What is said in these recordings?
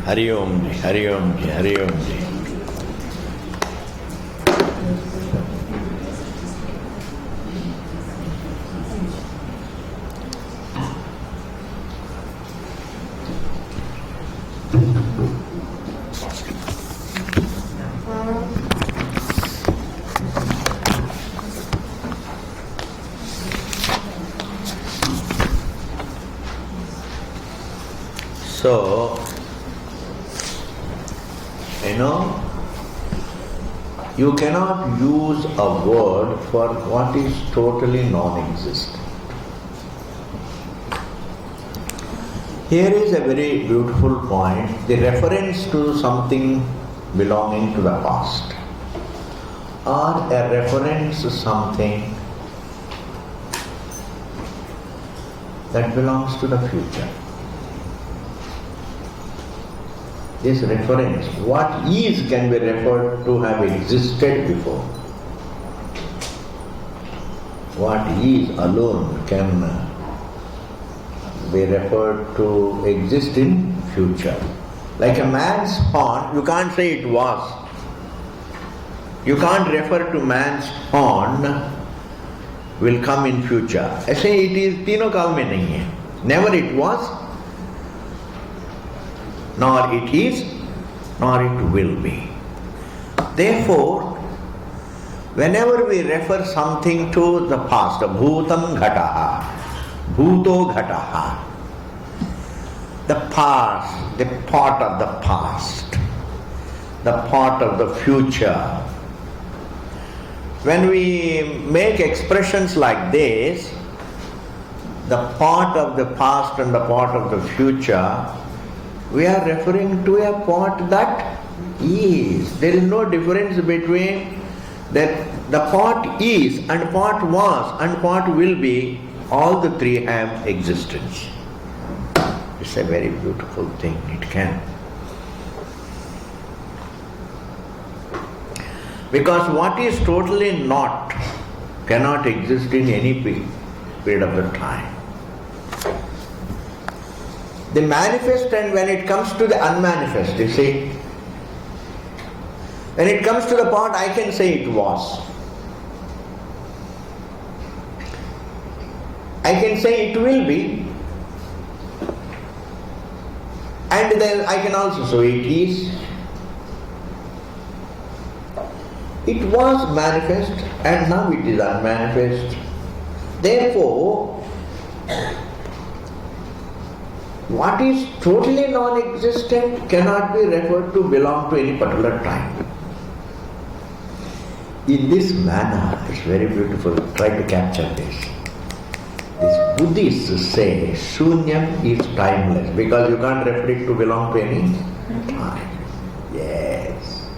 Hari Om Ji, Hari Om Ji, Hari Om Ji. So, you cannot use a word for what is totally non-existent. Here is a very beautiful point, the reference to something belonging to the past, or a reference to something that belongs to the future. This reference, what is can be referred to have existed before. What is alone can be referred to exist in future. Like a man's horn, you can't say it was. You can't refer to man's horn will come in future. I say it is Tino Kalme nahi hai. Never it was, nor it is, nor it will be. Therefore, whenever we refer something to the past, bhutam ghataha, bhuto ghataha, the past, the part of the past, the part of the future. When we make expressions like this, the part of the past and the part of the future, we are referring to a part that is. There is no difference between that the part is and part was and part will be. All the three have existence. It's a very beautiful thing. It can. Because what is totally not cannot exist in any period of the time. The manifest, and when it comes to the unmanifest, you see, when it comes to the part, I can say it was. I can say it will be, and then I can also say it is. It was manifest and now it is unmanifest. Therefore, what is totally non-existent cannot be referred to belong to any particular time. In this manner, it's very beautiful, try to capture this. These Buddhists say Shunyam is timeless because you can't refer it to belong to any time. Yes.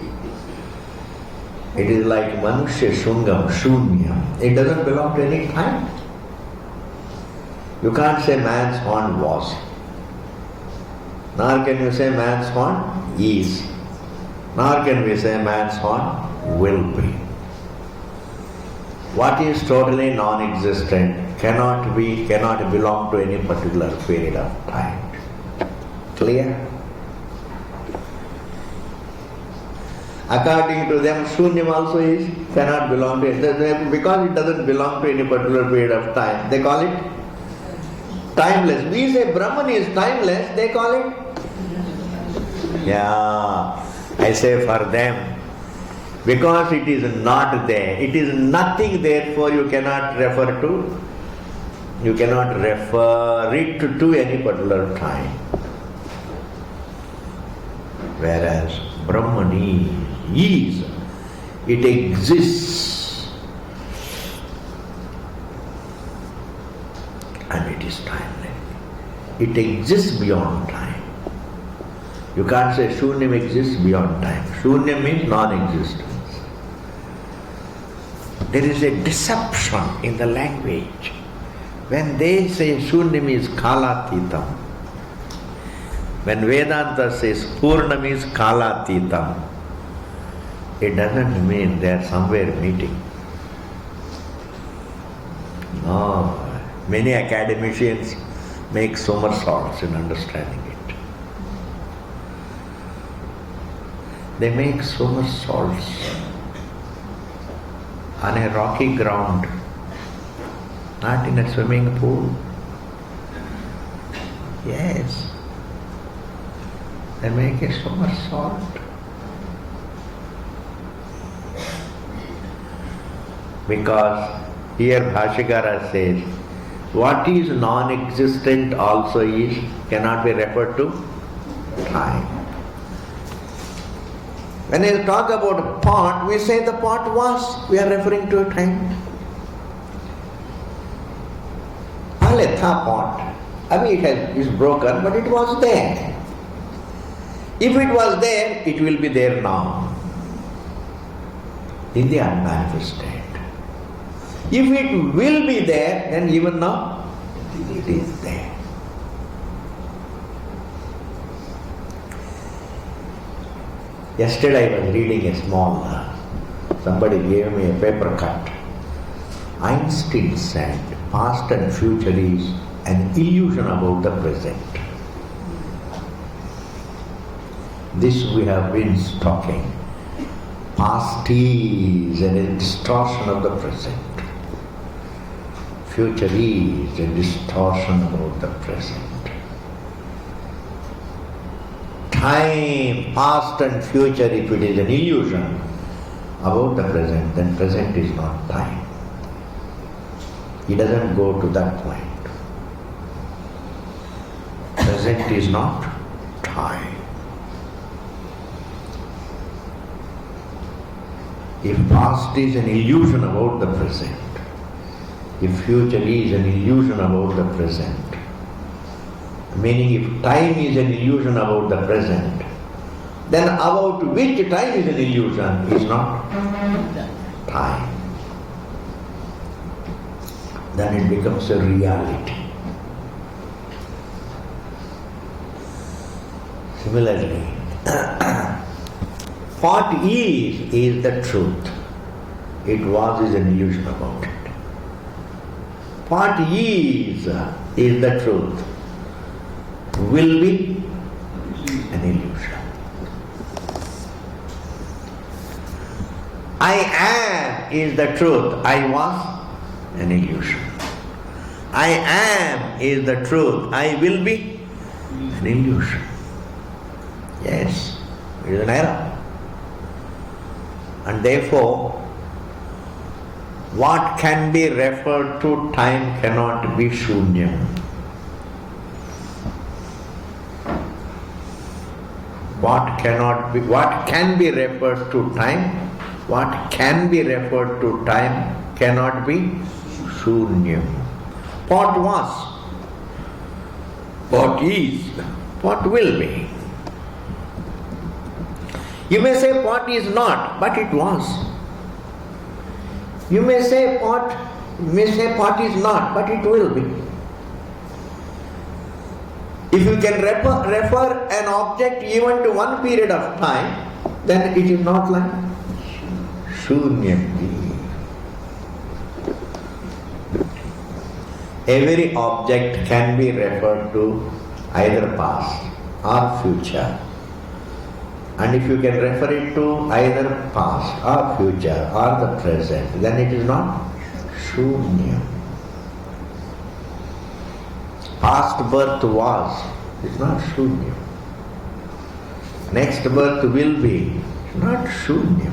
It is like Manushya Shungam, Shunyam. It doesn't belong to any time. You can't say man's horn was. Nor can you say man's horn is. Nor can we say man's horn will be. What is totally non-existent cannot belong to any particular period of time. Clear? According to them, Shunyam also cannot belong to it. Because it doesn't belong to any particular period of time, they call it timeless. We say Brahman is timeless, they call it. Yeah, I say for them, because it is not there, it is nothing, therefore you cannot refer it to any particular time. Whereas Brahman is, it exists, and it is timeless. It exists beyond time. You can't say Shunyam exists beyond time. Shunyam means non-existence. There is a deception in the language. When they say Shunyam is Kalatitam, when Vedanta says Purnam is Kalatitam, it doesn't mean they are somewhere meeting. No. Many academicians make somersaults in understanding it. They make somersaults on a rocky ground, not in a swimming pool. Yes, they make a somersault. Because here Bhashyakara says, what is non-existent also cannot be referred to time. When I talk about a pot, we say the pot was, we are referring to a time. Aletha pot, I mean it is broken, but it was there. If it was there, it will be there now, in the unmanifested. If it will be there, then even now it is there. Yesterday I was reading a small, somebody gave me a paper cut. Einstein said, past and future is an illusion about the present. This we have been talking. Past is a distortion of the present. Future is a distortion about the present. Time, past and future, if it is an illusion about the present, then present is not time. It doesn't go to that point. Present is not time. If past is an illusion about the present, if future is an illusion about the present, meaning if time is an illusion about the present, then about which time is an illusion is not time. Then it becomes a reality. Similarly, what is the truth. It was is an illusion about it. What is the truth. Will be an illusion. I am is the truth. I was an illusion. I am is the truth. I will be an illusion. Yes, it is an error. And therefore, what can be referred to time cannot be shunyam. What can be referred to time, what can be referred to time cannot be shunyam. What was, what is, what will be. You may say what is not, but it was. You may say what is not, but it will be. If you can refer an object even to one period of time, then it is not like shunyam. Every object can be referred to either past or future. And if you can refer it to either past or future or the present, then it is not shunya. Past birth was, is not shunya. Next birth will be, not shunya.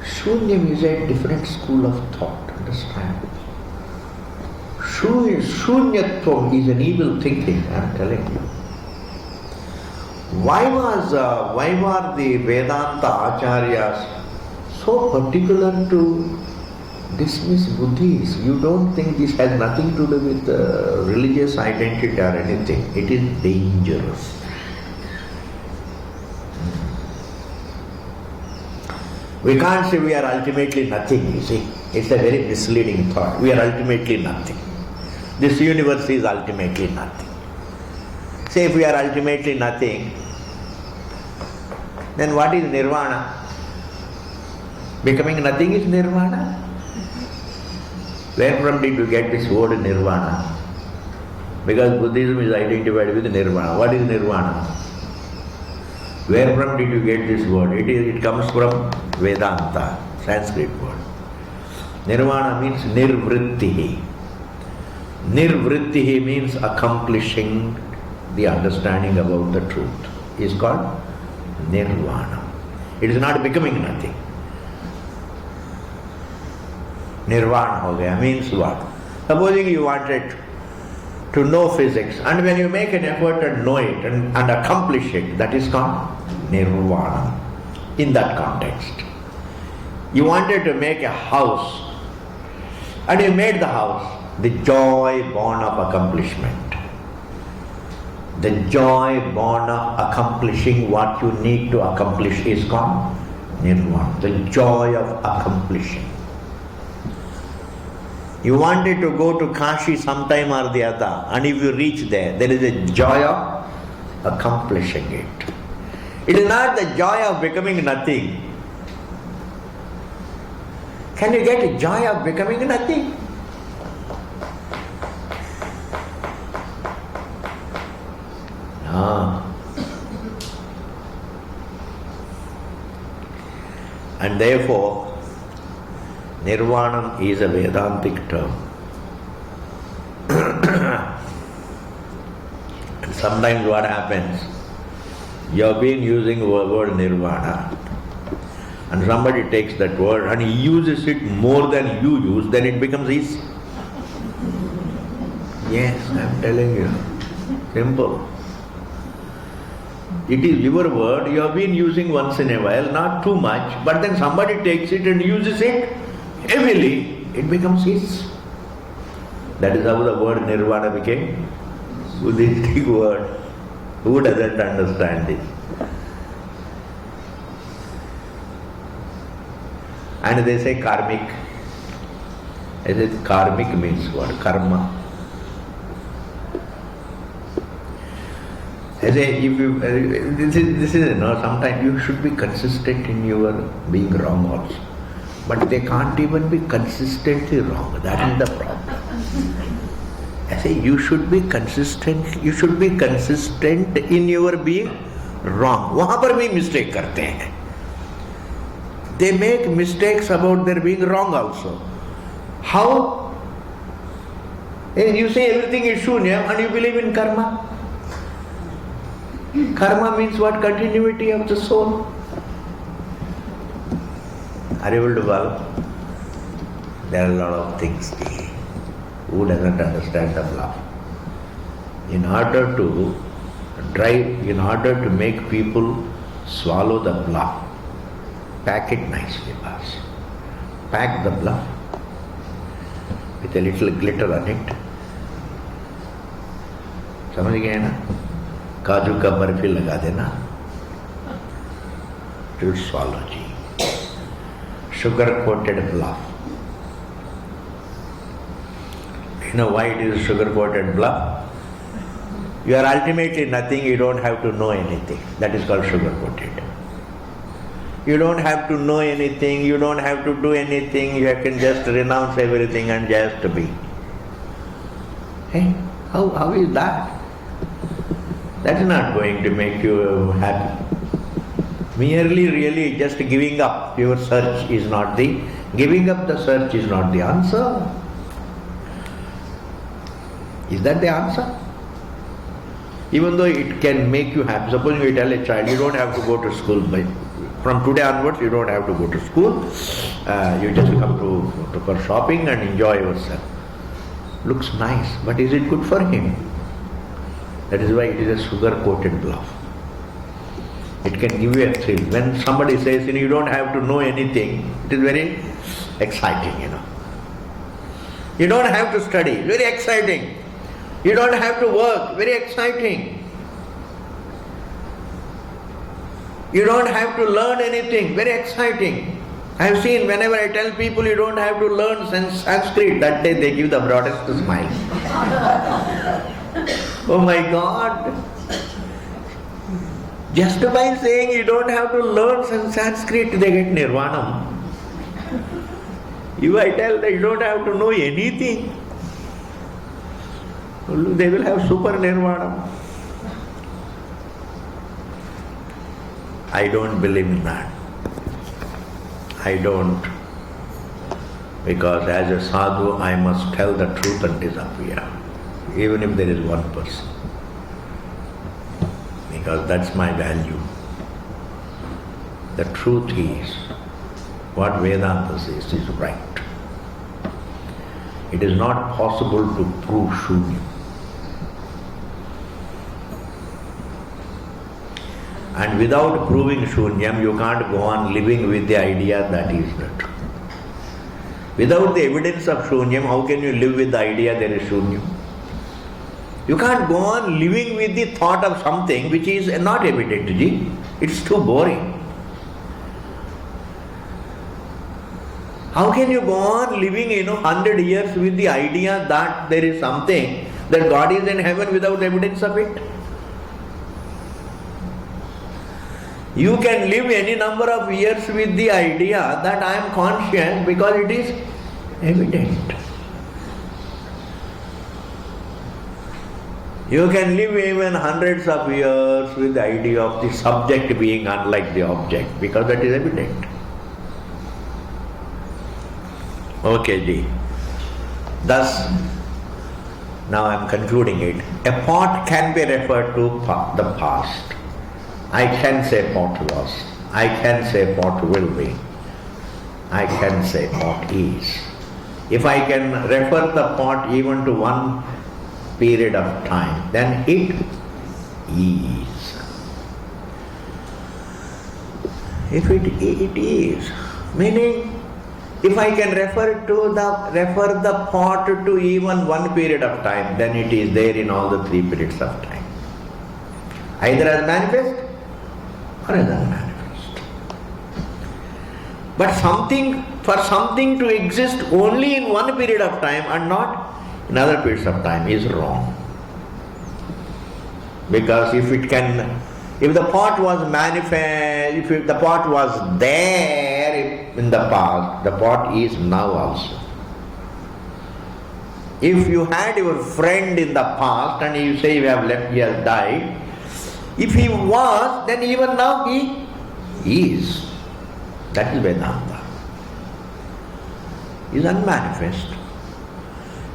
Shunyam is a different school of thought, understand? Shunyatvam is an evil thinking, I am telling you. Why were the Vedanta acharyas so particular to dismiss Buddhis? You don't think this has nothing to do with religious identity or anything. It is dangerous. We can't say we are ultimately nothing, you see. It's a very misleading thought. We are ultimately nothing. This universe is ultimately nothing. Say if we are ultimately nothing, then what is nirvana? Becoming nothing is nirvana? Where from did you get this word nirvana? Because Buddhism is identified with nirvana. What is nirvana? Where from did you get this word? It comes from Vedanta, Sanskrit word. Nirvana means nirvrittihi. Nirvrittihi means accomplishing the understanding about the truth. Is called nirvana. It is not becoming nothing. Nirvana ho gaya means what? Supposing you wanted to know physics, and when you make an effort and know it and accomplish it, that is called nirvana in that context. You wanted to make a house and you made the house, the joy born of accomplishment. The joy born of accomplishing what you need to accomplish is called nirvana, the joy of accomplishing. You wanted to go to Kashi sometime or the other, and if you reach there, there is a joy of accomplishing it. It is not the joy of becoming nothing. Can you get a joy of becoming nothing? No. And therefore, Nirvana is a Vedantic term. And sometimes what happens, you have been using the word Nirvana, and somebody takes that word and he uses it more than you use, then it becomes easy. Yes, I am telling you. Simple. It is your word, you have been using once in a while, not too much, but then somebody takes it and uses it heavily, it becomes his. That is how the word nirvana became Buddhistic word. Who doesn't understand this? And they say karmic. I said karmic means what? Karma. I say, if you, this is sometimes you should be consistent in your being wrong also. But they can't even be consistently wrong. That is the problem. I say you should be consistent in your being wrong. वहाँ पर भी mistake करते हैं. They make mistakes about their being wrong also. How? You say everything is shunya and you believe in karma. Karma means what? Continuity of the soul. Are you able to follow? There are a lot of things. Who doesn't understand the bluff? In order to make people swallow the bluff, pack it nicely, boss. Pack the bluff with a little glitter on it. समझ गए ना? काजू का बर्फी लगा देना. To swallow ji. Sugar-coated bluff. You know why it is sugar-coated bluff? You are ultimately nothing, you don't have to know anything. That is called sugar-coated. You don't have to know anything, you don't have to do anything, you can just renounce everything and just be. Hey, how is that? That is not going to make you happy. Merely really just giving up your search is not the, giving up the search is not the answer. Is that the answer? Even though it can make you happy. Suppose you tell a child, you don't have to go to school. From today onwards, you don't have to go to school. You just come to for shopping and enjoy yourself. Looks nice, but is it good for him? That is why it is a sugar-coated bluff. It can give you a thrill. When somebody says, you don't have to know anything, it is very exciting, You don't have to study, very exciting. You don't have to work, very exciting. You don't have to learn anything, very exciting. I have seen whenever I tell people you don't have to learn Sanskrit, that day they give the broadest smile. Oh my God! Just by saying you don't have to learn Sanskrit, they get nirvana. If I tell that you don't have to know anything, they will have super nirvana. I don't believe in that. I don't. Because as a sadhu, I must tell the truth and disappear, even if there is one person. Because that's my value. The truth is, what Vedanta says is right. It is not possible to prove shunya. And without proving shunyam, you can't go on living with the idea that is the truth. Without the evidence of shunyam, how can you live with the idea there is shunyam? You can't go on living with the thought of something which is not evident, ji. It's too boring. How can you go on living, 100 years with the idea that there is something, that God is in heaven without evidence of it? You can live any number of years with the idea that I am conscious because it is evident. You can live even hundreds of years with the idea of the subject being unlike the object because that is evident. Okay, Ji. Thus, now I am concluding it. A pot can be referred to the past. I can say pot was. I can say pot will be. I can say pot is. If I can refer the pot even to one period of time, then it is. If it is, meaning if I can refer the pot to even one period of time, then it is there in all the three periods of time. Either as manifest or as unmanifest. But for something to exist only in one period of time and not in other periods of time is wrong. Because if the pot was manifest, if the pot was there in the past, the pot is now also. If you had your friend in the past and you say you have left, he has died, if he was, then even now he is. That is Vedanta. He is unmanifest.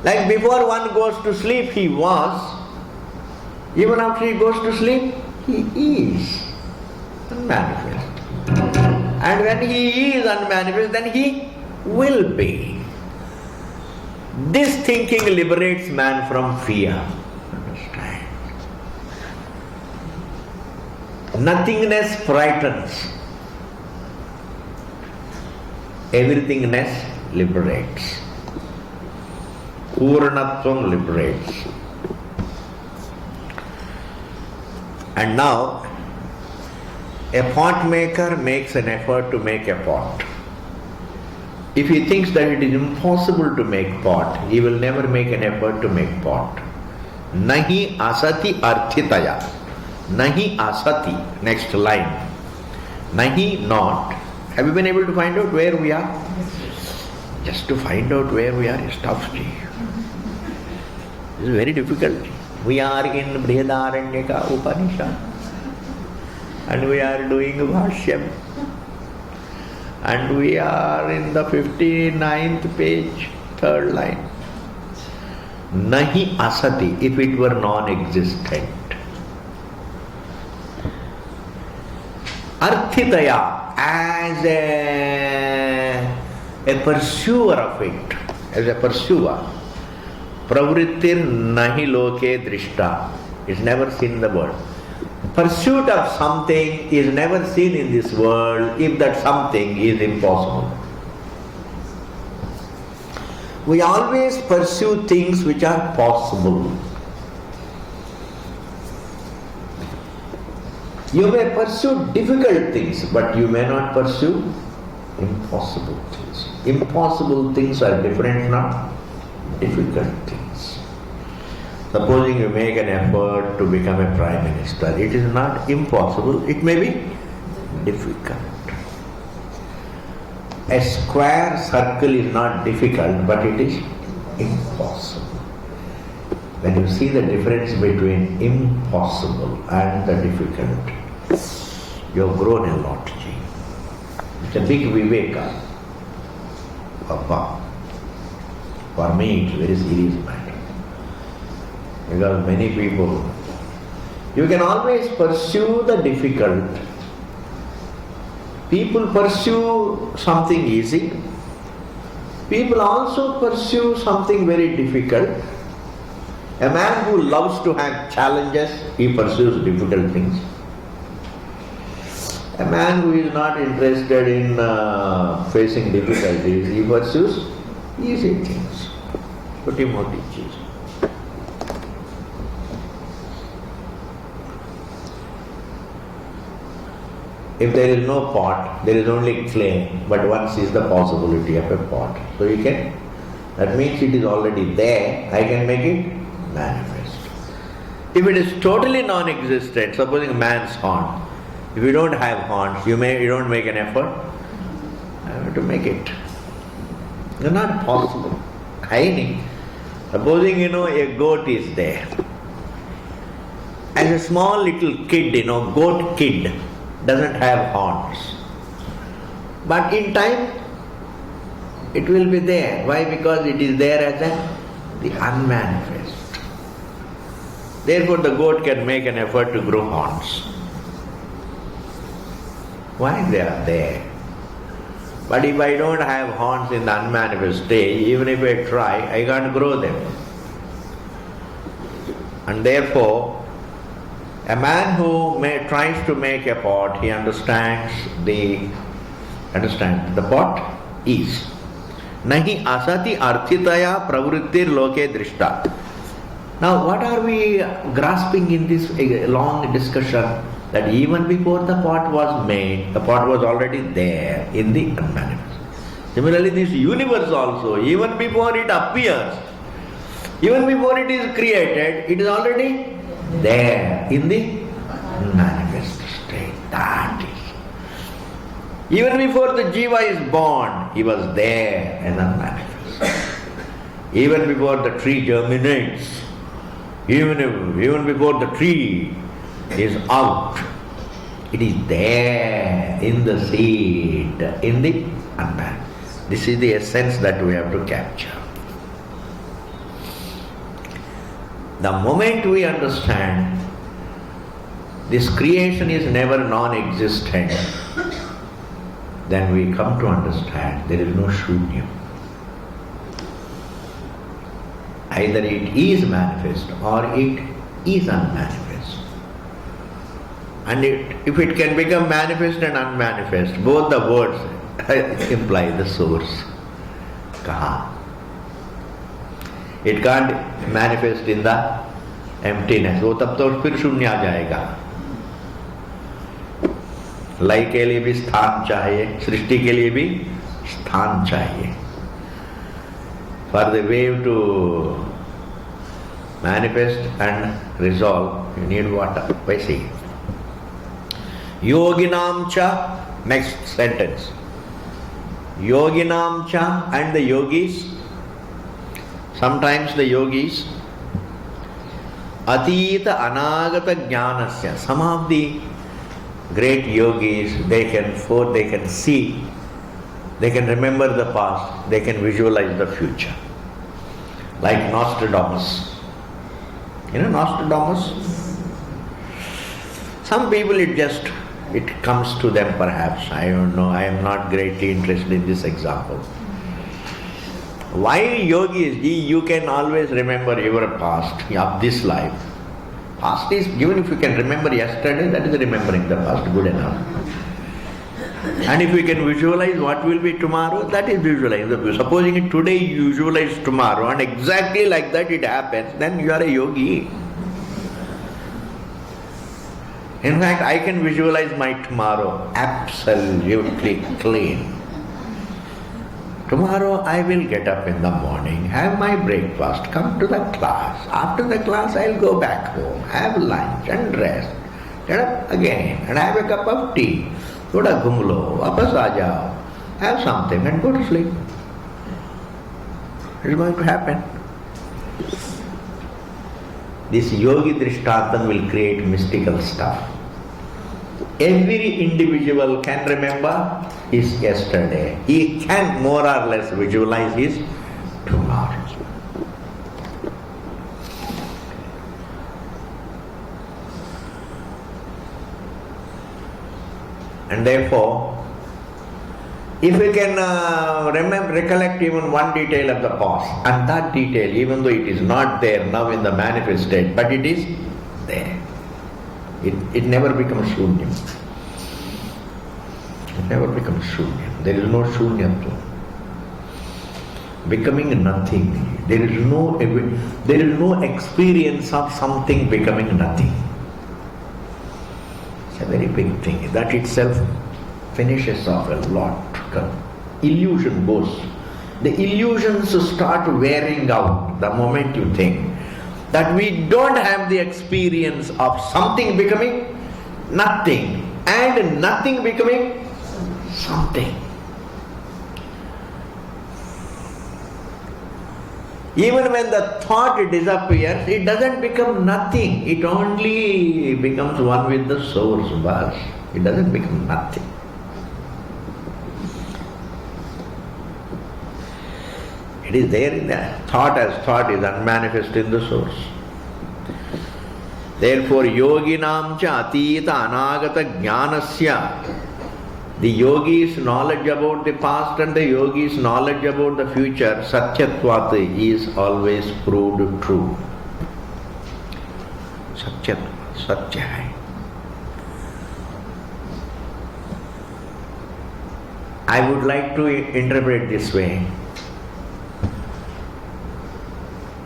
Like before one goes to sleep, he was. Even after he goes to sleep, he is unmanifest. And when he is unmanifest, then he will be. This thinking liberates man from fear. Understand? Nothingness frightens. Everythingness liberates. Purnatvam liberates. And now, a pot maker makes an effort to make a pot. If he thinks that it is impossible to make pot, he will never make an effort to make pot. Nahi asati arthitaya. Nahi asati. Next line. Nahi not. Have you been able to find out where we are? Just to find out where we are is tough. This is very difficult. We are in Brihadaranyaka Upanishad and we are doing Bhashyam and we are in the 59th page, third line. Nahi asati, if it were non-existent. Arthitaya, as a pursuer of it, as a pursuer. Pravrittir nahi loke drishta. It's never seen in the world. Pursuit of something is never seen in this world if that something is impossible. We always pursue things which are possible. You may pursue difficult things, but you may not pursue impossible things. Impossible things are different from difficult things. Supposing you make an effort to become a Prime Minister, it is not impossible, it may be difficult. A square circle is not difficult, but it is impossible. When you see the difference between impossible and the difficult, you have grown a lot, Ji. It's a big viveka. Papa. For me, it's a very serious matter. Because many people, you can always pursue the difficult. People pursue something easy. People also pursue something very difficult. A man who loves to have challenges, he pursues difficult things. A man who is not interested in facing difficulties, he pursues easy things. Putimoti cheez. If there is no pot, there is only clay, but one sees the possibility of a pot. So you can, that means it is already there, I can make it manifest. If it is totally non-existent, supposing a man's horn, if you don't have horns, you don't make an effort, I have to make it. It's not possible. Hiding. Supposing a goat is there. As a small little kid, goat kid doesn't have horns. But in time, it will be there. Why? Because it is there as the unmanifest. Therefore, the goat can make an effort to grow horns. Why? They are there. But if I don't have horns in the unmanifest stage, even if I try, I can't grow them. And therefore, a man who tries to make a pot, he understands the pot is. Nahi asati arthitaya pravrittir loke drishta. Now what are we grasping in this long discussion? That even before the pot was made, the pot was already there in the unmanifest. Similarly, this universe also, even before it appears, even before it is created, it is already there in the manifest state. That is. Even before the jiva is born, he was there as unmanifest. Even before the tree germinates, even before the tree is out, it is there in the seed, in the unmanifest. This is the essence that we have to capture. The moment we understand this creation is never non-existent, then we come to understand there is no shunya. Either it is manifest or it is unmanifest. And if it can become manifest and unmanifest, both the words imply the source. Kaha. It can't manifest in the emptiness. वो तब तो फिर शून्य आ जाएगा. लय के लिए भी स्थान चाहिए, सृष्टि के लिए भी स्थान चाहिए. For the wave to manifest and resolve, you need water. Vaisi. Yoginam cha, next sentence. Yoginam cha, and the yogis. Sometimes the yogis, atita anagata jnanasya. Some of the great yogis, they can see, they can remember the past, they can visualize the future. Like Nostradamus. You know Nostradamus? Some people it comes to them perhaps. I don't know, I am not greatly interested in this example. Why yogis? You can always remember your past of this life. Past is, even if you can remember yesterday, that is remembering the past, good enough. And if we can visualize what will be tomorrow, that is visualizing. Supposing today you visualize tomorrow and exactly like that it happens, then you are a yogi. In fact, I can visualize my tomorrow absolutely clean. Tomorrow I will get up in the morning, have my breakfast, come to the class. After the class I will go back home, have lunch and rest. Get up again and have a cup of tea. Thoda ghum lo, wapas aa jao, have something and go to sleep. It is going to happen. This yogi drishtantam will create mystical stuff. every individual can remember his yesterday. He can more or less visualize his tomorrow. And therefore, if we can recollect even one detail of the past, and that detail, even though it is not there now in the manifest state, but it is there. It never becomes shunyam. It never becomes shunyam. There is no shunyatva. Becoming nothing. There is no experience of something becoming nothing. It's a very big thing. That itself finishes off a lot. Illusion goes. The illusions start wearing out the moment you think that we don't have the experience of something becoming nothing and nothing becoming something. Even when the thought disappears, it doesn't become nothing. It only becomes one with the source, bas. It doesn't become nothing. It is there in the thought, as thought is unmanifest in the source. Therefore, yoginam cha atita anagata jnanasya, the yogi's knowledge about the past and the yogi's knowledge about the future, satyatvat, is always proved true. Satyatvat, satya hai. I would like to interpret this way.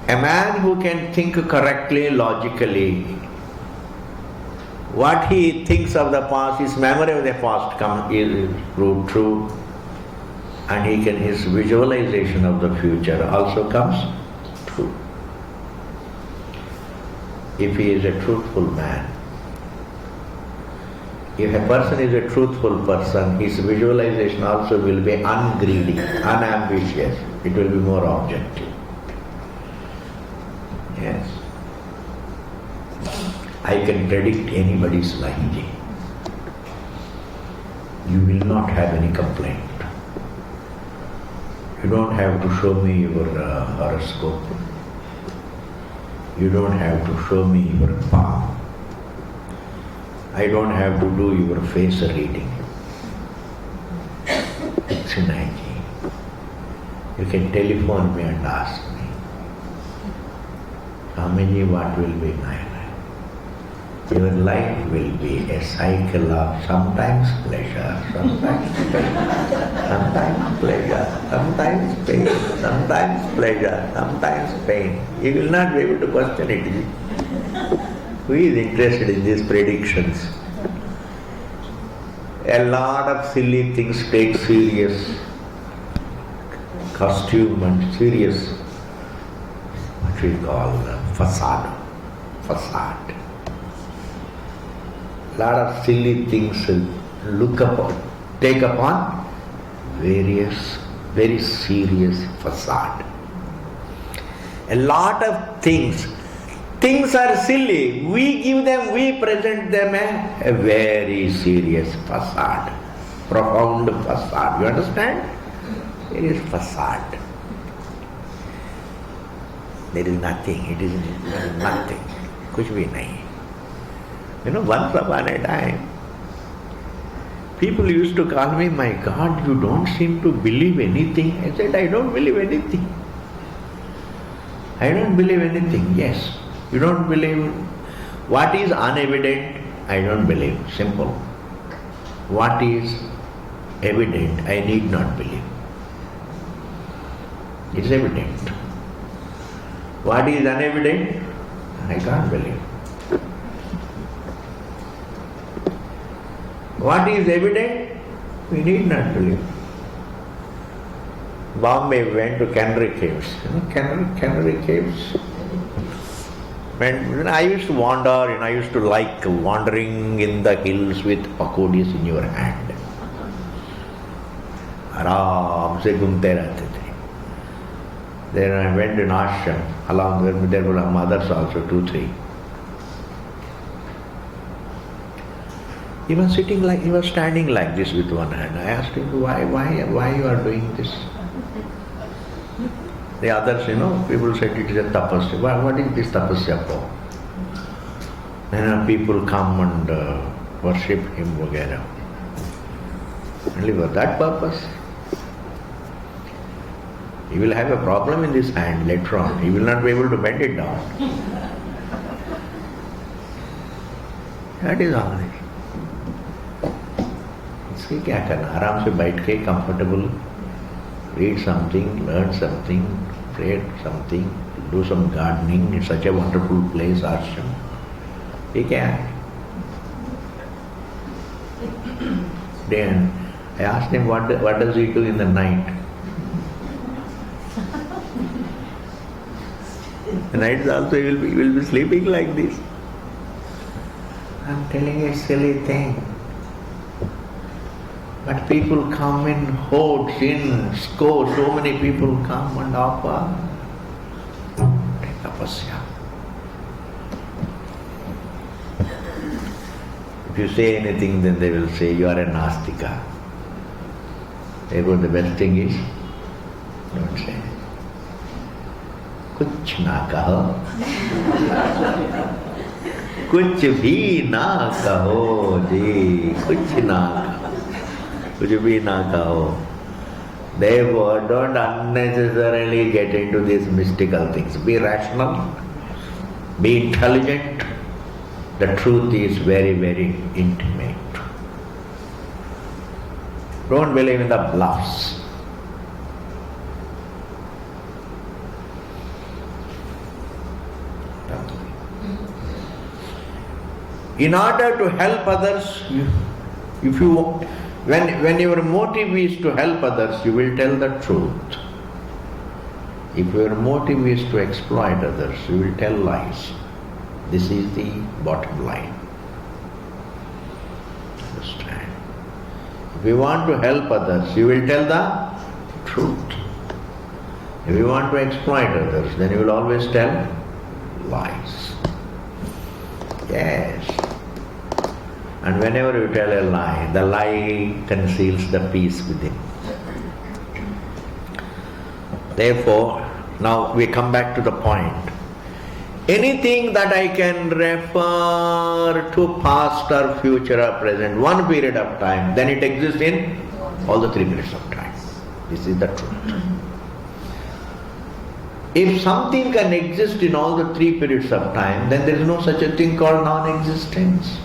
A man who can think correctly, logically, what he thinks of the past, his memory of the past is proved true, and his visualization of the future also comes true. If he is a truthful man, if a person is a truthful person, his visualization also will be ungreedy, unambitious. It will be more objective. Yes. I can predict anybody's life. You will not have any complaint. You don't have to show me your horoscope. You don't have to show me your palm. I don't have to do your face reading. It's an idea. You can telephone me and ask me, Swamiji, what will be my life? Your life will be a cycle of sometimes pleasure, sometimes pain, sometimes pleasure, sometimes pain, sometimes pleasure, sometimes pain. You will not be able to question it. Who is interested in these predictions? A lot of silly things take serious costume and serious, what we call facade. Lot of silly things take upon various, very serious facade. A lot of things are silly. We present them a very serious facade, profound facade. You understand? It is facade. There is nothing. It is nothing. Kuch bhi nahi. Once upon a time, people used to call me, my God, you don't seem to believe anything. I said, I don't believe anything. I don't believe anything. Yes. You don't believe what is unevident, I don't believe. Simple. What is evident, I need not believe. It's evident. What is unevident, I can't believe. What is evident, we need not believe. Bombay went to Canary Caves. Canary Caves? When I used to wander, I used to like wandering in the hills with pakodis in your hand. Aram se ghumte rehte the. Then I went in ashram. Along with there were mothers also, 2, 3. He was standing like this with one hand. I asked him, why you are doing this? The others, people said it is a tapasya. What is this tapasya for? Then people come and worship him, vagara. Only for that purpose. He will have a problem in this hand later on. He will not be able to bend it down. That is all. इसके क्या करना? आराम से बैठ के comfortable, read something, learn something, pray something, do some gardening. It's such a wonderful place, ashram. He can. Then I asked him what does he do in the night. The night also he will be sleeping like this. I'm telling a silly thing. But people come in hordes, in scores, so many people come and offer. Take tapasya. If you say anything, then they will say you are a nastika. Therefore the best thing is, don't say anything. कुछ ना कहो, कुछ भी ना कहो जी, कुछ भी ना कहो. Therefore, don't unnecessarily get into these mystical things. Be rational, be intelligent. The truth is very, very intimate. Don't believe in the bluffs. In order to help others, when your motive is to help others, you will tell the truth. If your motive is to exploit others, you will tell lies. This is the bottom line. Understand? If you want to help others, you will tell the truth. If you want to exploit others, then you will always tell lies. Yes. And whenever you tell a lie, the lie conceals the peace within. Therefore, now we come back to the point. Anything that I can refer to past or future or present, one period of time, then it exists in all the 3 periods of time. This is the truth. If something can exist in all the 3 periods of time, then there is no such a thing called non-existence.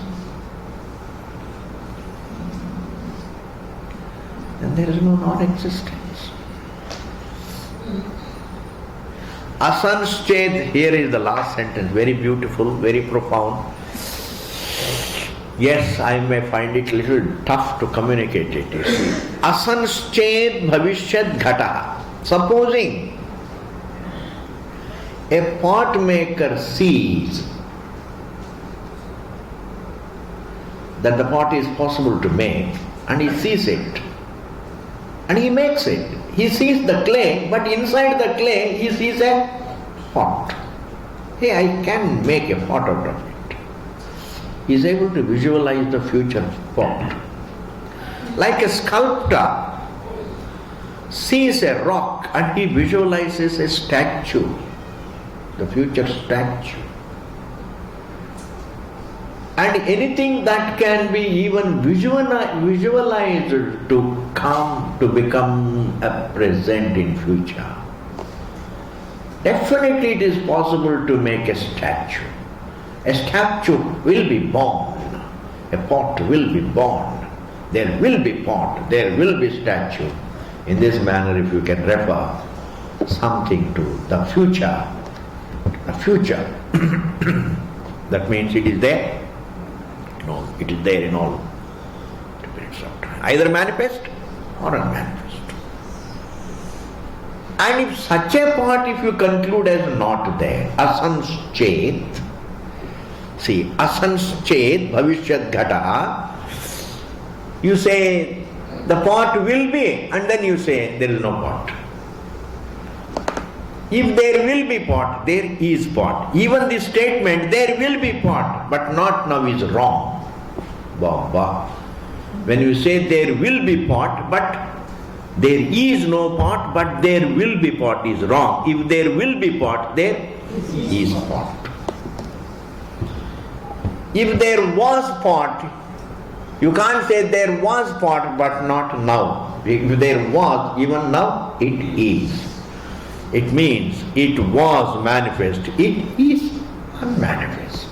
Then there is no non-existence. Asansched, here is the last sentence, very beautiful, very profound. Yes, I may find it a little tough to communicate it. Asansched bhavishyat ghataha. Supposing a pot maker sees that the pot is possible to make, and he sees it, and he makes it. He sees the clay, but inside the clay he sees a pot. Hey, I can make a pot out of it. He is able to visualize the future pot. Like a sculptor sees a rock and he visualizes a statue, the future statue. And anything that can be even visualized to become a present in future. Definitely it is possible to make a statue. A statue will be born. A pot will be born. There will be pot. There will be statue. In this manner, if you can refer something to the future, that means it is there. No, it is there in all periods of time. Either manifest or unmanifest. And if such a pot, if you conclude as not there, asansched, see, asansched bhavishyat ghataha, you say the pot will be, and then you say there is no pot. If there will be pot, there is pot. Even the statement, there will be pot, but not now, is wrong. Baba. When you say there will be pot, but there is no pot, but there will be pot is wrong. If there will be pot, there is pot. If there was pot, you can't say there was pot but not now. If there was, even now it is. It means it was manifest, it is unmanifest.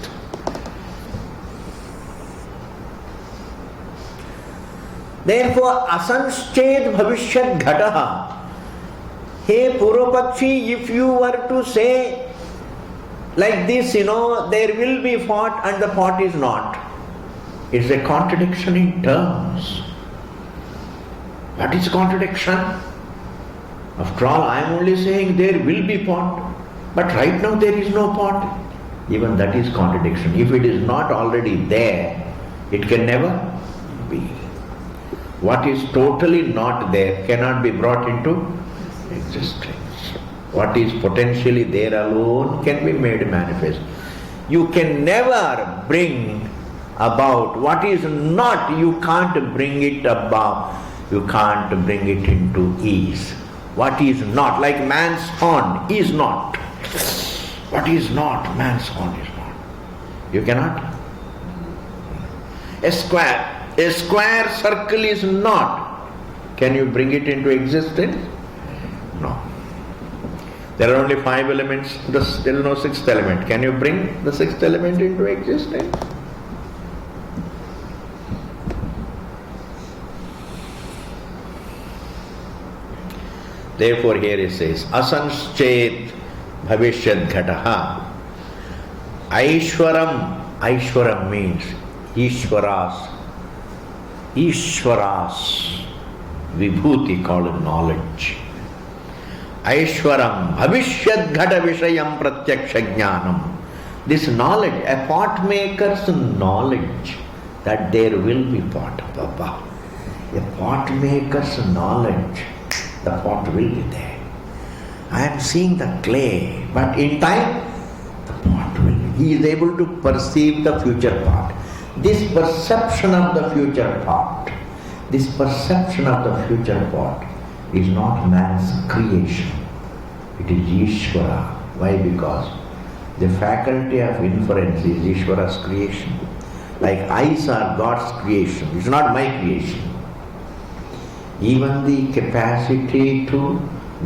Therefore, asansched bhavishyat ghataha. Hey Purvapakshi, if you were to say like this, there will be pot and the pot is not. It's a contradiction in terms. What is contradiction? After all, I am only saying there will be pot, but right now there is no pot. Even that is contradiction. If it is not already there, it can never be. What is totally not there cannot be brought into existence. What is potentially there alone can be made manifest. You can never bring about what is not, you can't bring it about, you can't bring it into ease. What is not, like man's horn is not. What is not, man's horn is not. You cannot. A square circle is not. Can you bring it into existence? No. There are only 5 elements, there is no 6th element. Can you bring the 6th element into existence? Therefore here it says, asanschet bhavishyat ghataha. Aishwaram means Ishwaras vibhuti called knowledge. Aishwaram bhavishyat ghata vishayam pratyaksha jnanam. This knowledge, a pot maker's knowledge that there will be pot, Baba. A pot maker's knowledge, the pot will be there. I am seeing the clay, but in time, the pot will be. He is able to perceive the future pot. This perception of the future pot, is not man's creation. It is Ishvara. Why? Because the faculty of inference is Ishvara's creation. Like eyes are God's creation. It's not my creation. Even the capacity to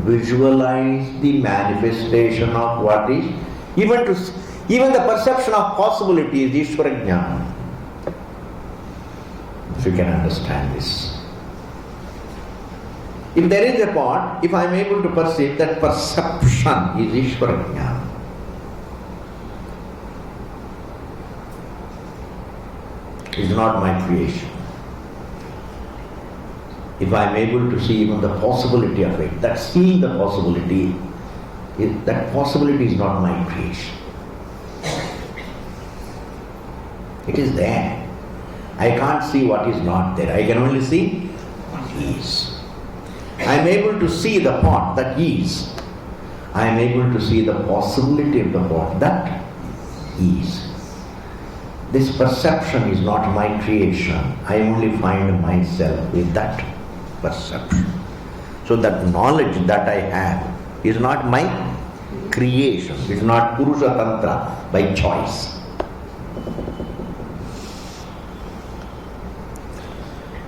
visualize the manifestation of what is, even the perception of possibility is Ishvara Jnana. If you can understand this. If there is a pot, if I am able to perceive, that perception is Ishvara Jnana. It is not my creation. If I am able to see even the possibility of it, that seeing the possibility, that possibility is not my creation. It is there. I can't see what is not there. I can only see what is. I am able to see the pot that is. I am able to see the possibility of the pot that is. This perception is not my creation. I only find myself with that perception. So that knowledge that I have is not my creation. It is not Purusha Tantra by choice.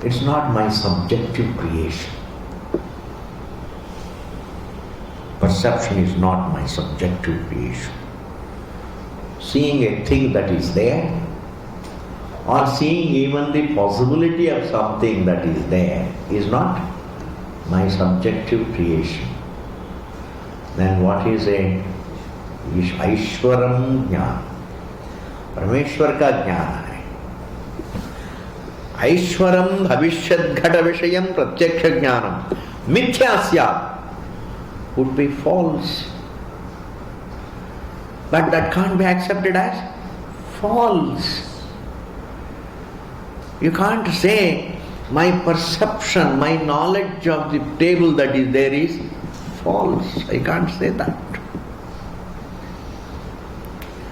It's not my subjective creation. Perception is not my subjective creation. Seeing a thing that is there, or seeing even the possibility of something that is there, is not my subjective creation. Then what is a Aishwaram Jnana? Parameshwar ka Jnana hai. Aishwaram bhavishyat ghata vishayam pratyaksha jnanam mithya syat would be false. But that can't be accepted as false. You can't say my perception, my knowledge of the table that is there is false. I can't say that.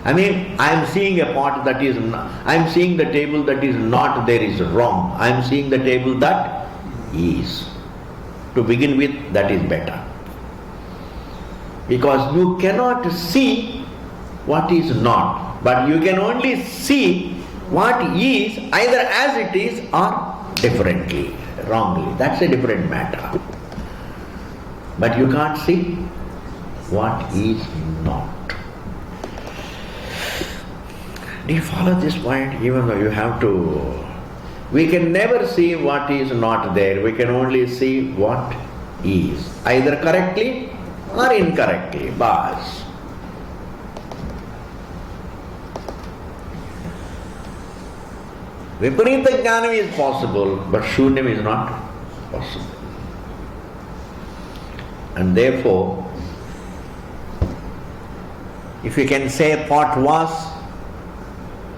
I mean, I am seeing a pot that is not, I am seeing the table that is not there is wrong. I am seeing the table that is. To begin with, that is better. Because you cannot see what is not, but you can only see what is either as it is or differently, wrongly. That's a different matter. But you can't see what is not. Do you follow this point? Even though you have to, we can never see what is not there. We can only see what is, either correctly or incorrectly. Bas. Viparita jnana is possible, but shunyam is not possible. And therefore, if you can say pot was,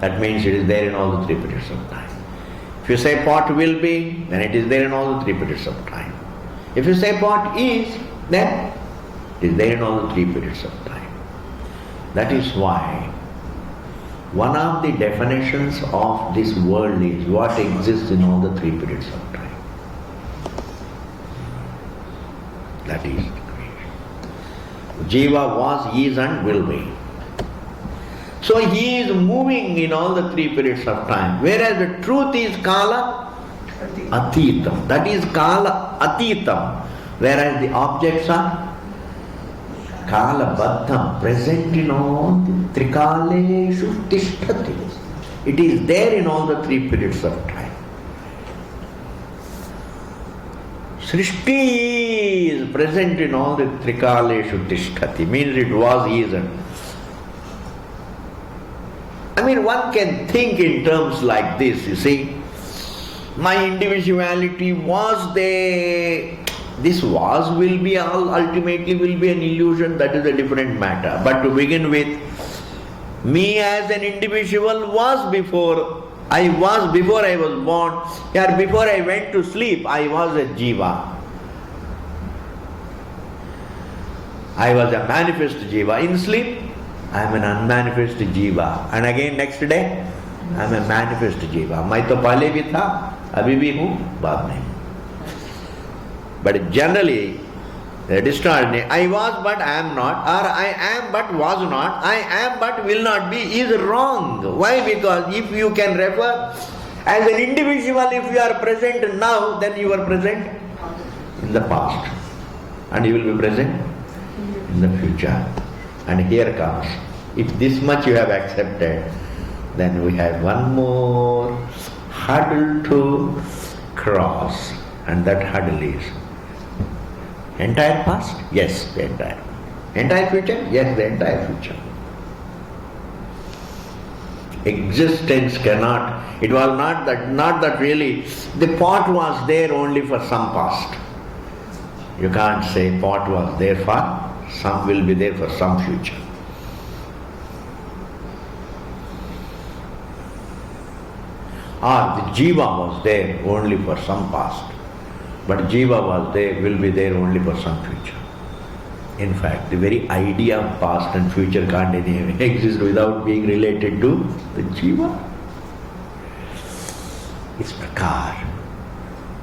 that means it is there in all the 3 periods of time. If you say pot will be, then it is there in all the 3 periods of time. If you say pot is, then it is there in all the 3 periods of time. That is why one of the definitions of this world is what exists in all the 3 periods of time. That is the creation. Jiva was, is and will be. So he is moving in all the 3 periods of time. Whereas the truth is Kala Atitam. That is Kala Atitam. Whereas the objects are Kala Baddham, present in all the Trikaleshu Tishtati. It is there in all the 3 periods of time. Srishti is present in all the Trikaleshu Tishtati. Means it was, is and. I mean, one can think in terms like this, you see. My individuality was there. This was, will be, ultimately will be an illusion. That is a different matter. But to begin with, me as an individual was before I was born. Or before I went to sleep, I was a jiva. I was a manifest jiva. In sleep, I am an unmanifest jiva. And again next day, I am a manifest jiva. मैं तो पहले भी था, अभी भी हूँ, बाद में. But generally, the distortion, I was but I am not, or I am but was not, I am but will not be, is wrong. Why? Because if you can refer as an individual, if you are present now, then you are present in the past. And you will be present in the future. And here comes, if this much you have accepted, then we have one more hurdle to cross. And that hurdle is entire past? Yes, the entire. Entire future? Yes, the entire future. Existence cannot, it was not that really, the pot was there only for some past. You can't say pot was there for some, will be there for some future. Or the jiva was there only for some past. But jiva was there, will be there only for some future. In fact, the very idea of past and future can't exist without being related to the jiva. It's prakar.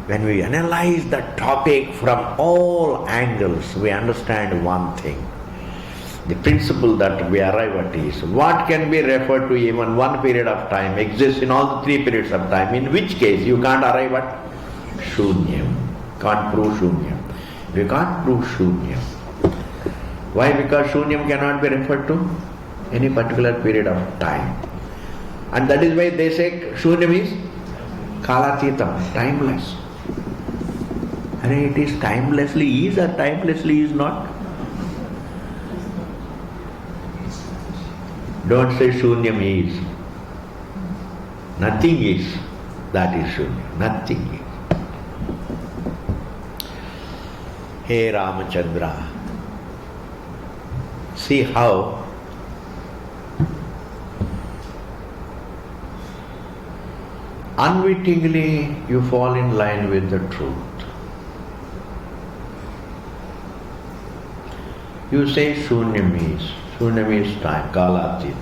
When we analyze the topic from all angles, we understand one thing. The principle that we arrive at is, what can be referred to even one period of time exists in all the 3 periods of time, in which case you can't arrive at shunyam. Can't prove shunyam. You can't prove shunyam. Why? Because shunyam cannot be referred to any particular period of time. And that is why they say shunyam is kalatitam, timeless. And it is timelessly is or timelessly is not. Don't say shunyam is. Nothing is. That is shunyam. Nothing is. Hey Ramachandra, see how unwittingly you fall in line with the truth. You say Shunyam is time, Kalatit.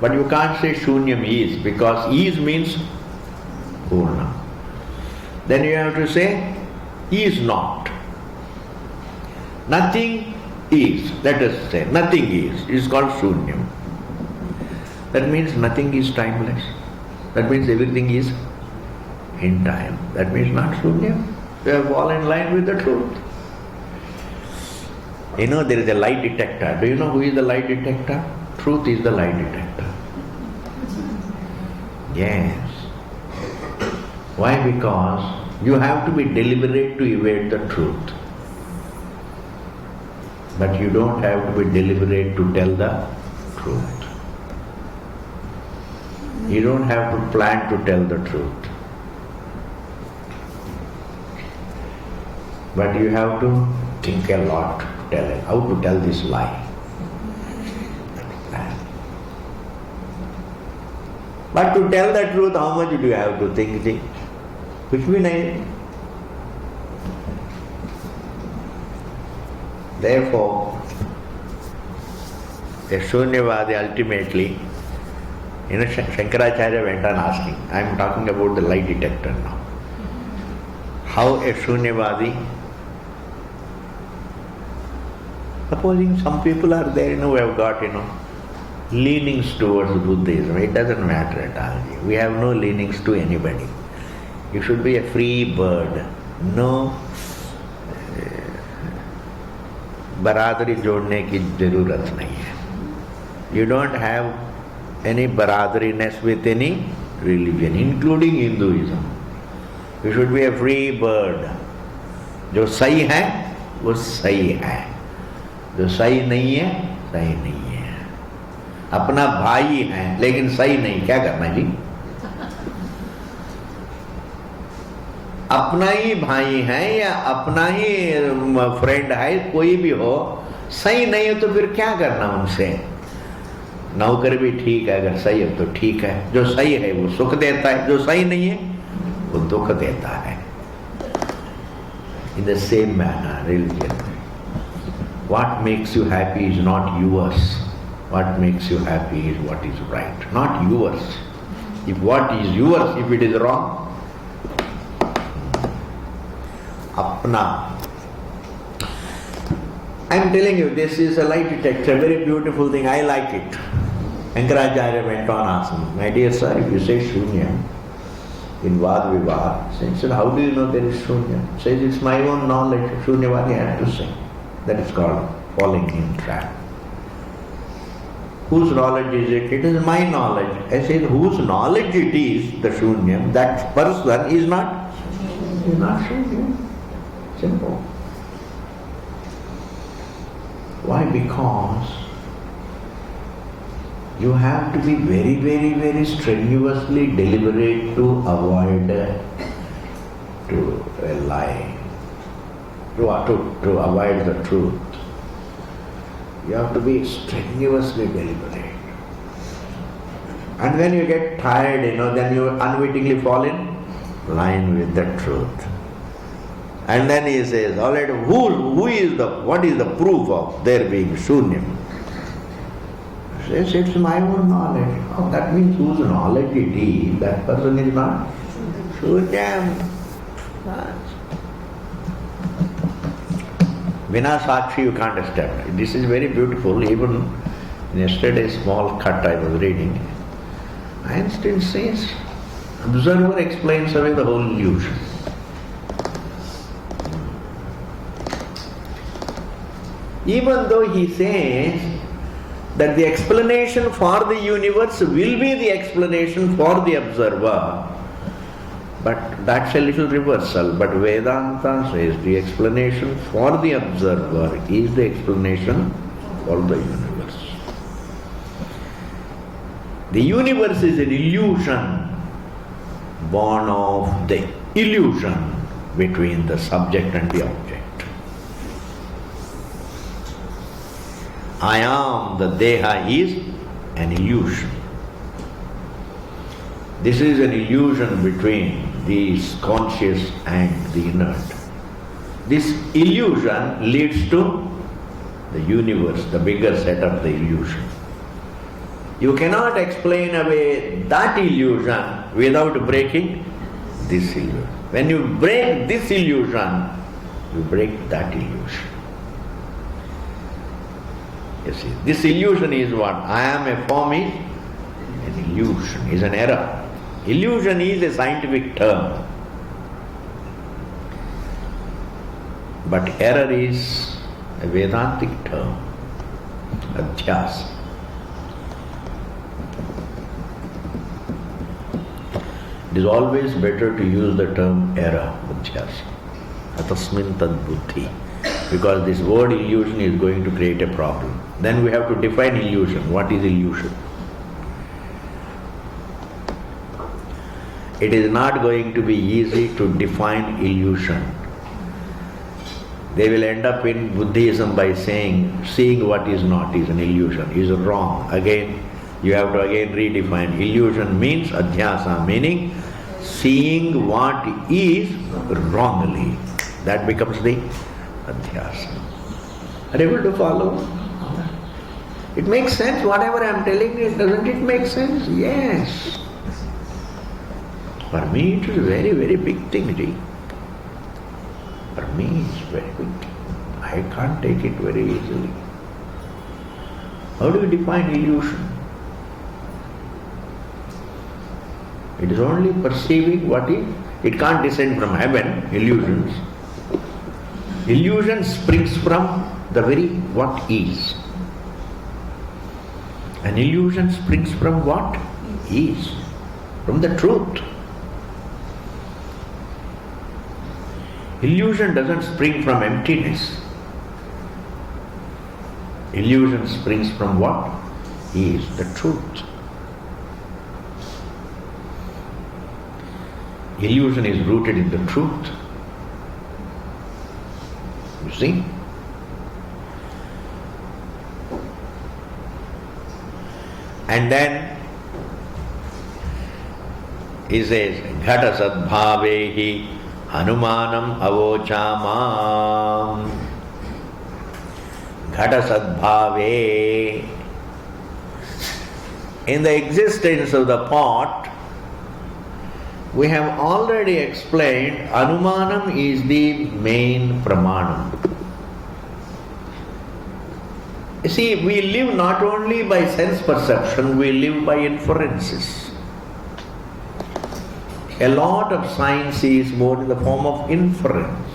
But you can't say Shunyam is, because is means Purna. Then you have to say is not. Nothing is. Let us say nothing is. It is called Shunyam. That means nothing is timeless. That means everything is in time. That means not Shunyam. You have fallen in line with the truth. You know, there is a lie detector. Do you know who is the lie detector? Truth is the lie detector. Yes. Why? Because you have to be deliberate to evade the truth. But you don't have to be deliberate to tell the truth. You don't have to plan to tell the truth. But you have to think a lot to tell it, how to tell this lie. But to tell the truth, how much do you have to think? Which means, therefore, a Shunyavadi ultimately, Shankaracharya went on asking, I am talking about the lie detector now. How a Shunyavadi, supposing some people are there, who have got, leanings towards Buddhism, it doesn't matter at all. We have no leanings to anybody. You should be a free bird. No बरादरी जोड़ने की जरूरत नहीं है. You don't have any baradariness with any religion, including Hinduism. You should be a free bird. जो सही है वो सही है, जो सही नहीं है सही नहीं है. अपना भाई है लेकिन सही नहीं, क्या करना जी? अपना ही भाई है या अपना ही फ्रेंड है, कोई भी हो, सही नहीं है तो फिर क्या करना उनसे? नौकर भी ठीक है, अगर सही है तो ठीक है. जो सही है वो सुख देता है, जो सही नहीं है वो दुख देता है. In the same manner, religion. What makes you happy is not yours. What makes you happy is what is right, not yours. If what is yours, if it is wrong, apna. I am telling you, this is a lie detector, a very beautiful thing. I like it. Shankaracharya went on asking, my dear sir, if you say Shunya in Vad Vivad, he said, how do you know there is Shunya? He says, it's my own knowledge. Shunyavadi had to say. That is called falling in trap. Whose knowledge is it? It is my knowledge. I say, whose knowledge it is, the Shunya, that person is not Shunya. Simple. Why? Because you have to be very, very, very strenuously deliberate to avoid a lie, to avoid the truth. You have to be strenuously deliberate. And when you get tired, then you unwittingly fall in line with the truth. And then he says, all right, what is the proof of there being Shunyam? He says, it's my own knowledge. Oh, that means whose knowledge it is, that person is not Shunyam. Vina Sakshi you can't establish. This is very beautiful. Even in yesterday's small cut I was reading, Einstein says, observer explains away the whole illusion. Even though he says that the explanation for the universe will be the explanation for the observer, but that's a little reversal. But Vedanta says the explanation for the observer is the explanation for the universe. The universe is an illusion born of the illusion between the subject and the object. I am, the Deha, is an illusion. This is an illusion between the conscious and the inert. This illusion leads to the universe, the bigger set of the illusion. You cannot explain away that illusion without breaking this illusion. When you break this illusion, you break that illusion. You see, this illusion is what? I am a form is an illusion, is an error. Illusion is a scientific term. But error is a Vedantic term, adhyasa. It is always better to use the term error, adhyasa. Atasmin tad buddhi. Because this word illusion is going to create a problem. Then we have to define illusion. What is illusion? It is not going to be easy to define illusion. They will end up in Buddhism by saying, seeing what is not is an illusion, is wrong. Again, you have to again redefine. Illusion means adhyasa, meaning seeing what is wrongly. That becomes the adhyasa. Are you able to follow? It makes sense, whatever I am telling you, doesn't it make sense? Yes. For me it is a very, very big thing, Ji. For me it's very big. I can't take it very easily. How do you define illusion? It is only perceiving what is. It can't descend from heaven, illusions. Illusion springs from the very what is. An illusion springs from what is. From the truth. Illusion doesn't spring from emptiness. Illusion springs from what is the truth. Illusion is rooted in the truth. You see? And then he says, Ghata sadbhavehi Hanumanam avochamam. Ghata sadbhave. In the existence of the pot, we have already explained Anumanam is the main pramanam. You see, we live not only by sense perception, we live by inferences. A lot of science is more in the form of inference.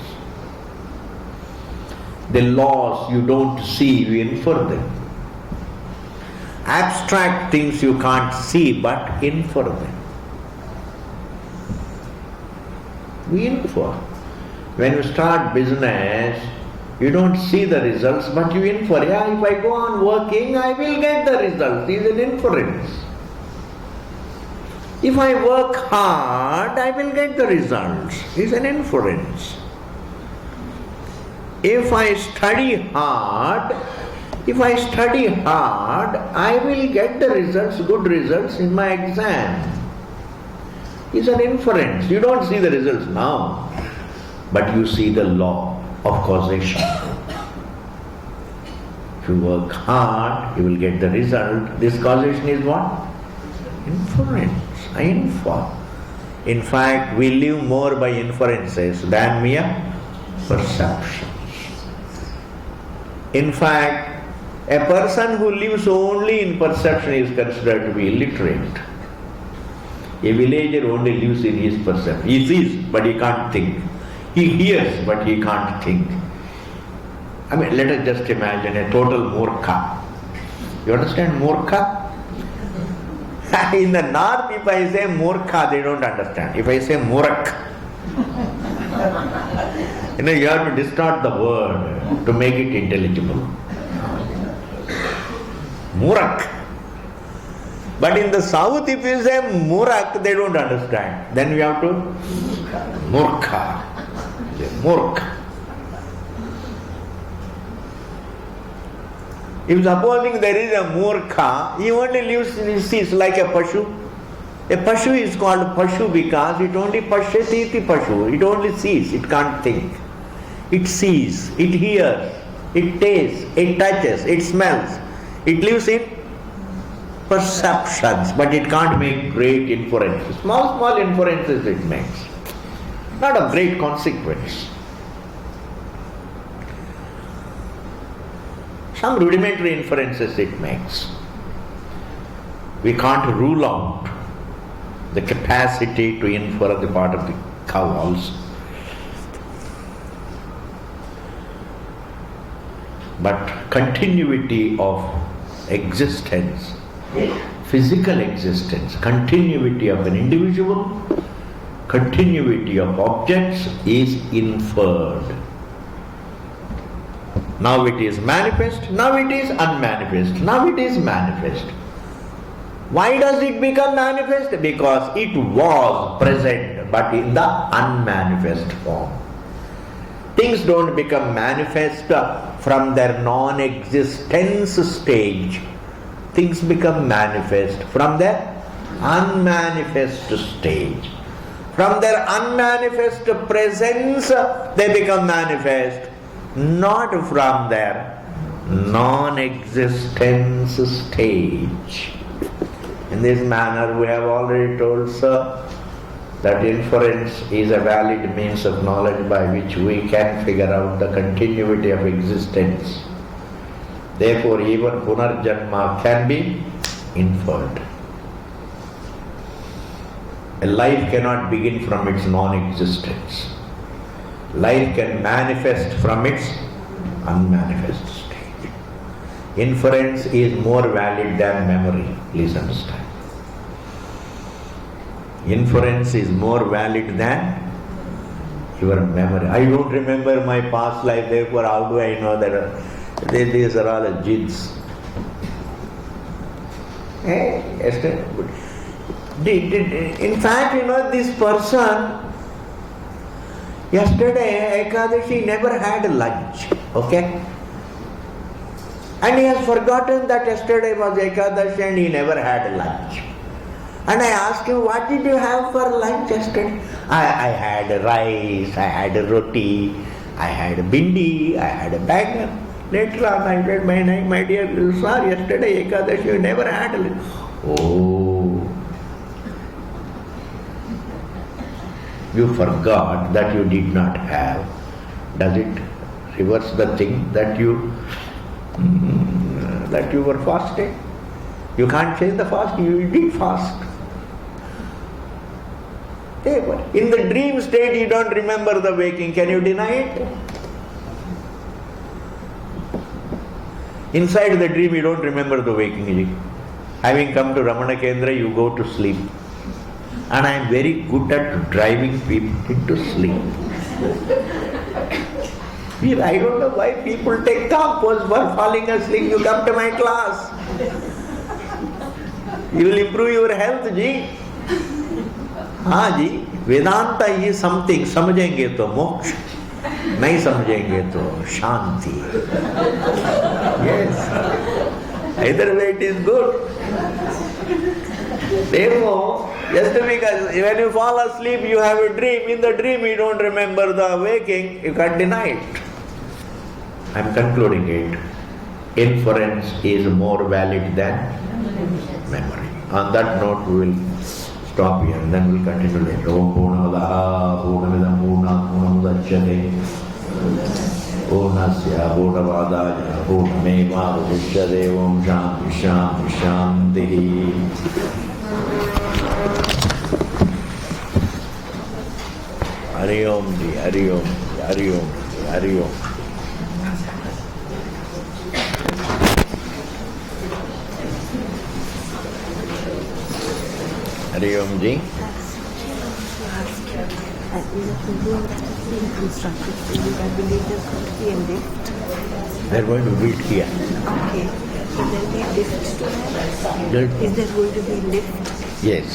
The laws you don't see, you infer them. Abstract things you can't see but infer them. We infer. When you start business, you don't see the results but you infer. Yeah, if I go on working, I will get the results. It is an inference. If I work hard, I will get the results. It is an inference. If I study hard, I will get the results, good results in my exam. It is an inference. You don't see the results now, but you see the law of causation. If you work hard, you will get the result. This causation is what? Inference. I infer. In fact, we live more by inferences than mere perceptions. In fact, a person who lives only in perception is considered to be illiterate. A villager only lives in his perception. He sees, but he can't think. He hears, but he can't think. I mean, let us just imagine a total murkha. You understand murkha? In the north, if I say murkha, they don't understand. If I say murak, you have to distort the word to make it intelligible. Murak. But in the south, if you say murak, they don't understand. Then we have to murkha. Murk. If supposing there is a murkha, he only lives in his sees like a pashu. A pashu is called pashu because it only pashyati iti pashu. It only sees, it can't think. It sees, it hears, it tastes, it touches, it smells. It lives in perceptions, but it can't make great inferences. Small inferences it makes, not of great consequence. Some rudimentary inferences it makes. We can't rule out the capacity to infer on the part of the cow also. But continuity of existence, physical existence, continuity of an individual, continuity of objects is inferred. Now it is manifest, now it is unmanifest, now it is manifest. Why does it become manifest? Because it was present but in the unmanifest form. Things don't become manifest from their non-existence stage. Things become manifest from their unmanifest stage. From their unmanifest presence, they become manifest, not from their non-existence stage. In this manner, we have already told, sir, that inference is a valid means of knowledge by which we can figure out the continuity of existence. Therefore, even Punarjanma can be inferred. A life cannot begin from its non-existence. Life can manifest from its unmanifest stage. Inference is more valid than memory, please understand. Inference is more valid than your memory. I don't remember my past life, therefore how do I know that these are all jids? In fact, this person, yesterday Ekadashi never had lunch, okay? And he has forgotten that yesterday was Ekadashi and he never had lunch. And I asked him, what did you have for lunch yesterday? I had rice, I had roti, I had bindi, I had a bag. Later on I said, my dear sir, yesterday Ekadashi you never had lunch. Oh, you forgot that you did not have. Does it reverse the thing that you were fasting? You can't change the fast, you did fast. In the dream state you don't remember the waking, can you deny it? Inside the dream you don't remember the waking. Having come to Ramana Kendra, you go to sleep. And I am very good at driving people into sleep. I don't know why people take compose for falling asleep. You come to my class. You will improve your health, ji. हाँ जी, वेदांता ये something समझेंगे तो मोक्ष, नहीं समझेंगे तो शांति. Yes, either way it is good. Therefore, just because when you fall asleep you have a dream, in the dream you don't remember the waking, you can't deny it. I am concluding it. Inference is more valid than memory. On that note we will stop here and then we'll continue later. Om Purnamadaha Purnamidam Purnat Purnamudachyate Purnasya Purnavadaya Purnameva Vavichyate. Om Shanti Shanti Shanti. Hari Om Ji, Hari Om, Hari Om, Hari Om. Hari Om Ji. They are going to build here. Okay. So there will be lifts to have? Is there going to be lift? Yes.